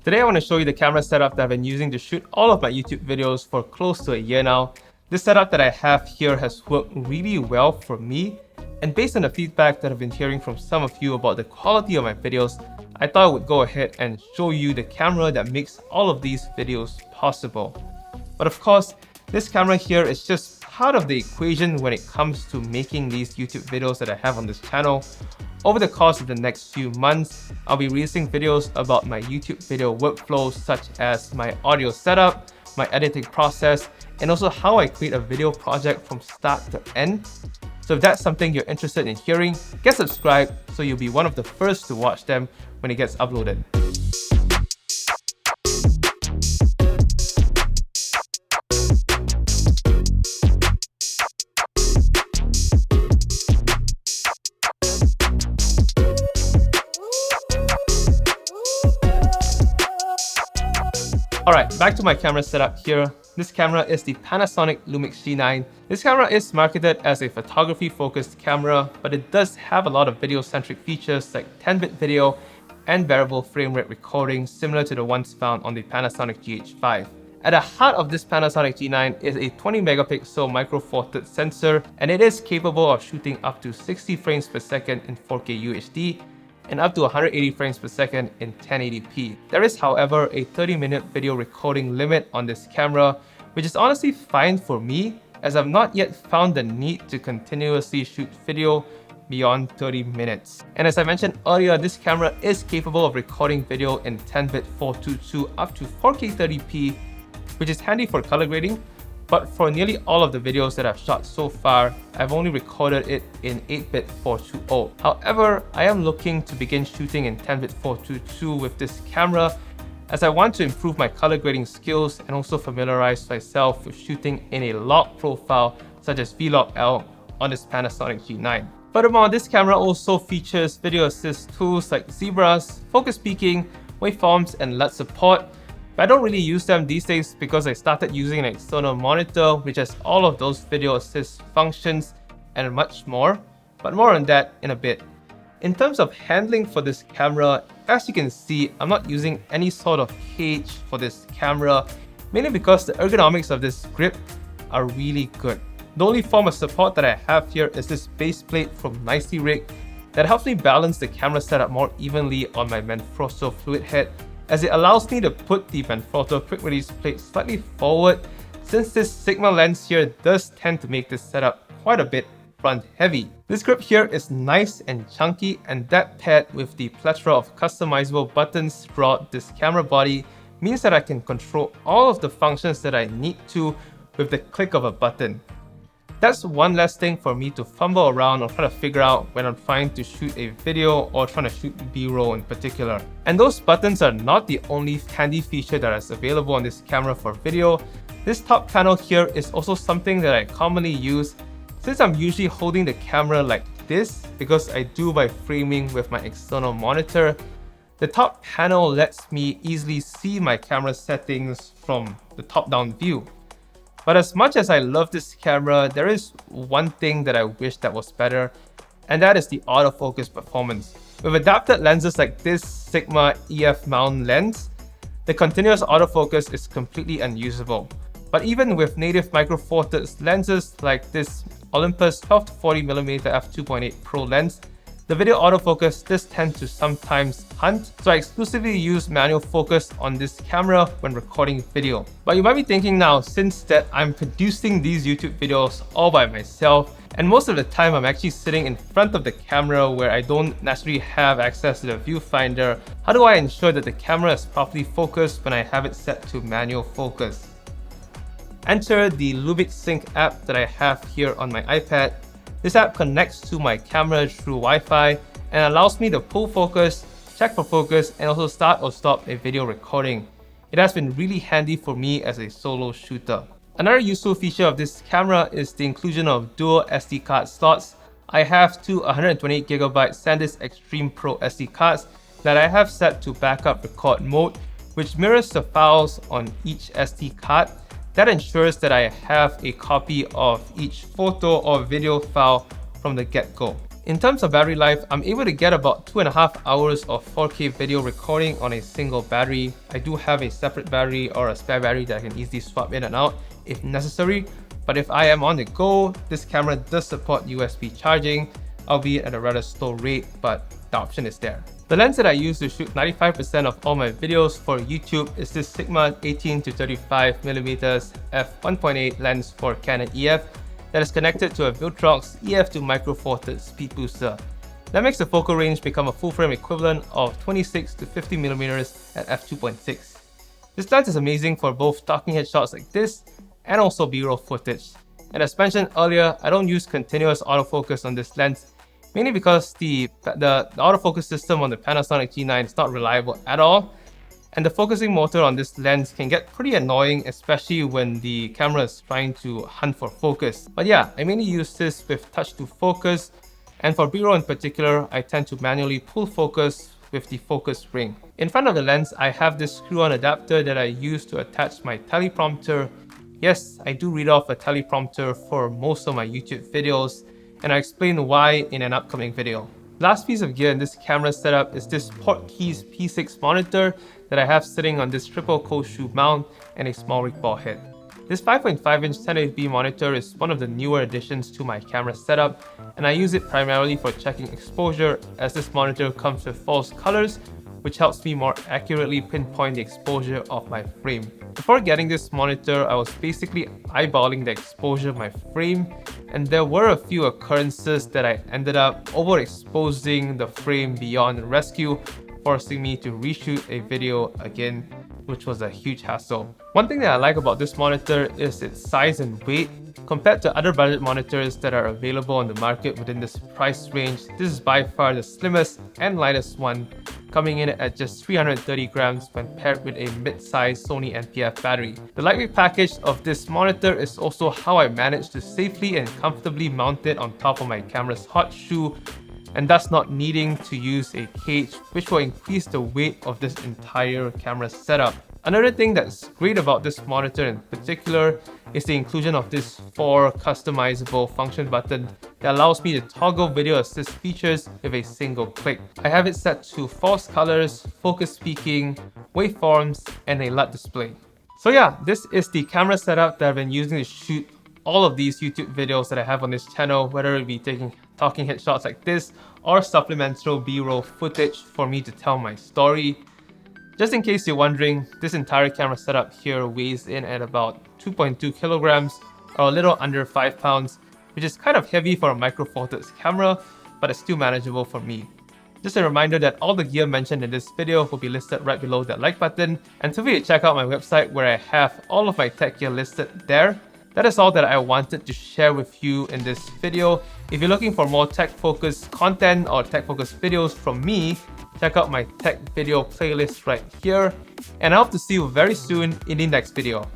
Today I want to show you the camera setup that I've been using to shoot all of my YouTube videos for close to a year now. This setup that I have here has worked really well for me, and based on the feedback that I've been hearing from some of you about the quality of my videos, I thought I would go ahead and show you the camera that makes all of these videos possible. But of course, this camera here is just part of the equation when it comes to making these YouTube videos that I have on this channel. Over the course of the next few months, I'll be releasing videos about my YouTube video workflows, such as my audio setup, my editing process, and also how I create a video project from start to end. So if that's something you're interested in hearing, get subscribed so you'll be one of the first to watch them when it gets uploaded. Alright, back to my camera setup here. This camera is the Panasonic Lumix G9. This camera is marketed as a photography-focused camera, but it does have a lot of video-centric features like 10-bit video and variable frame rate recording, similar to the ones found on the Panasonic GH5. At the heart of this Panasonic G9 is a 20-megapixel micro four thirds sensor, and it is capable of shooting up to 60 frames per second in 4K UHD and up to 180 frames per second in 1080p. There is, however, a 30-minute video recording limit on this camera, which is honestly fine for me, as I've not yet found the need to continuously shoot video beyond 30 minutes. And as I mentioned earlier, this camera is capable of recording video in 10-bit 422 up to 4K 30p, which is handy for color grading. But for nearly all of the videos that I've shot so far, I've only recorded it in 8-bit 420. However, I am looking to begin shooting in 10-bit 422 with this camera, as I want to improve my color grading skills and also familiarize myself with shooting in a log profile such as Vlog-L on this Panasonic G9. Furthermore, this camera also features video assist tools like zebras, focus peaking, waveforms, and LUT support. But I don't really use them these days because I started using an external monitor which has all of those video assist functions and much more, but more on that in a bit. In terms of handling for this camera, as you can see, I'm not using any sort of cage for this camera, mainly because the ergonomics of this grip are really good. The only form of support that I have here is this baseplate from NiceyRig that helps me balance the camera setup more evenly on my Manfrotto fluid head, as it allows me to put the Manfrotto quick release plate slightly forward, since this Sigma lens here does tend to make this setup quite a bit front heavy. This grip here is nice and chunky, and that paired with the plethora of customizable buttons throughout this camera body means that I can control all of the functions that I need to with the click of a button. That's one less thing for me to fumble around or try to figure out when I'm trying to shoot a video or trying to shoot B-roll in particular. And those buttons are not the only handy feature that is available on this camera for video. This top panel here is also something that I commonly use, since I'm usually holding the camera like this because I do my framing with my external monitor. The top panel lets me easily see my camera settings from the top-down view. But as much as I love this camera, there is one thing that I wish that was better, and that is the autofocus performance. With adapted lenses like this Sigma EF mount lens, the continuous autofocus is completely unusable. But even with native micro four thirds lenses like this Olympus 12-40mm f2.8 Pro lens, the video autofocus does tend to sometimes hunt, so I exclusively use manual focus on this camera when recording video. But you might be thinking now, since that I'm producing these YouTube videos all by myself, and most of the time I'm actually sitting in front of the camera where I don't necessarily have access to the viewfinder, how do I ensure that the camera is properly focused when I have it set to manual focus? Enter the Lumix Sync app that I have here on my iPad. This app connects to my camera through Wi-Fi and allows me to pull focus, check for focus, and also start or stop a video recording. It has been really handy for me as a solo shooter. Another useful feature of this camera is the inclusion of dual SD card slots. I have two 128GB SanDisk Extreme Pro SD cards that I have set to backup record mode, which mirrors the files on each SD card. That ensures that I have a copy of each photo or video file from the get-go. In terms of battery life, I'm able to get about 2.5 hours of 4K video recording on a single battery. I do have a separate battery or a spare battery that I can easily swap in and out if necessary, but if I am on the go, this camera does support USB charging, albeit at a rather slow rate, but the option is there. The lens that I use to shoot 95% of all my videos for YouTube is this Sigma 18-35mm f1.8 lens for Canon EF that is connected to a Viltrox EF-M2 micro four thirds speed booster. That makes the focal range become a full frame equivalent of 26 to 50mm at f2.6. This lens is amazing for both talking head shots like this and also B-roll footage. And as mentioned earlier, I don't use continuous autofocus on this lens, mainly because the autofocus system on the Panasonic G9 is not reliable at all, and the focusing motor on this lens can get pretty annoying, especially when the camera is trying to hunt for focus. But yeah, I mainly use this with touch to focus, and for B-roll in particular, I tend to manually pull focus with the focus ring. In front of the lens, I have this screw-on adapter that I use to attach my teleprompter. Yes, I do read off a teleprompter for most of my YouTube videos, and I explain why in an upcoming video. Last piece of gear in this camera setup is this Portkeys P6 monitor that I have sitting on this triple cold shoe mount and a small rig ball head. This 5.5-inch 1080p monitor is one of the newer additions to my camera setup, and I use it primarily for checking exposure, as this monitor comes with false colors, which helps me more accurately pinpoint the exposure of my frame. Before getting this monitor, I was basically eyeballing the exposure of my frame, and there were a few occurrences that I ended up overexposing the frame beyond rescue, forcing me to reshoot a video again, which was a huge hassle. One thing that I like about this monitor is its size and weight. Compared to other budget monitors that are available on the market within this price range, this is by far the slimmest and lightest one, coming in at just 330 grams when paired with a mid-sized Sony NPF battery. The lightweight package of this monitor is also how I managed to safely and comfortably mount it on top of my camera's hot shoe, and thus not needing to use a cage, which will increase the weight of this entire camera setup. Another thing that's great about this monitor in particular is the inclusion of this 4 customizable function button that allows me to toggle video assist features with a single click. I have it set to false colors, focus peaking, waveforms, and a LUT display. So yeah, this is the camera setup that I've been using to shoot all of these YouTube videos that I have on this channel, whether it be taking talking head shots like this or supplemental B-roll footage for me to tell my story. Just in case you're wondering, this entire camera setup here weighs in at about 2.2 kilograms or a little under 5 pounds, which is kind of heavy for a micro four thirds camera, but it's still manageable for me. Just a reminder that all the gear mentioned in this video will be listed right below that like button, and feel free to check out my website where I have all of my tech gear listed there. That is all that I wanted to share with you in this video. If you're looking for more tech-focused content or tech-focused videos from me, check out my tech video playlist right here, and I hope to see you very soon in the next video.